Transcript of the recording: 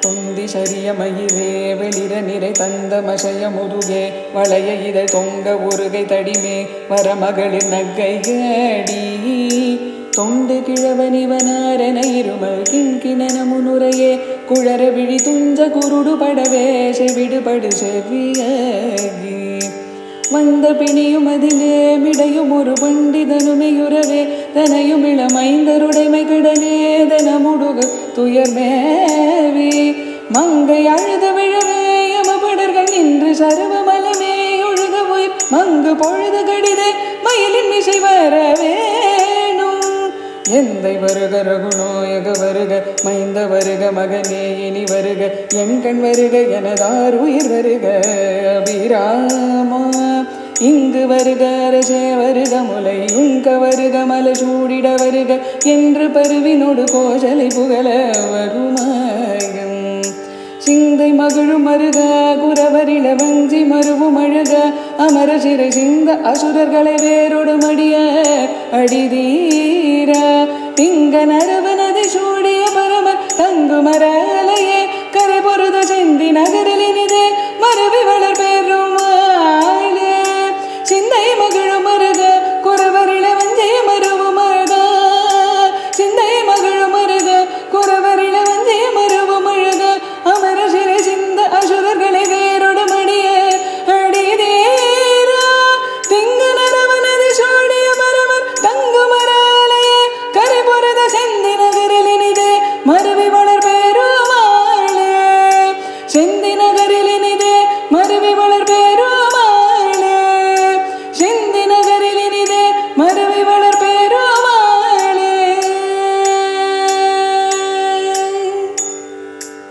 தொந்தி சரிய மயிரே வெளிர நிறை தந்த மசைய முதுகே வளைய இதை தொங்க ஒருகை தடிமே வரமகளிர் நக்கையடி தொண்டு கிழவனிவனாரென இருமல் கிண்கிணன முனுரையே குழற விழி துஞ்ச குருடு படவே செவிடுபடு செவியகி வந்த பிணியும் அதிலே மிடையும் ஒரு பண்டிதனுமையுறவே தனையும் இளமைந்தருடைமை கடனே தனமுடுகு துயர்மேவி மங்கை அழுத விழவே யமபடர்கள் நின்று சர்வமலமே ஒழுக போய் மங்கு பொழுது கடிதே மயிலின் மிசை வரவேணும் எந்தை வருக ரகுநாயக வருக மைந்த வருக மகனே இனி வருக என் கண் வருக எனதார் உயிர் வருக அபிராமா இங்கு வருக அரசே வருக முலை உங்க வருக மல சூடிட வருக என்று பருவினோடு கோஷலை புகழ வருமாயம் சிந்தை மகிழும் மருக குரவரிள வஞ்சி மருவும் அழுக அமர சிறை சிந்த அசுரர்களை வேரோடு மடிய அடிதீர திங்க நரவனதை சூடிய பரமர் தங்கு மரலையே கரை பொருத செந்தி நகரிலினிதே மரவி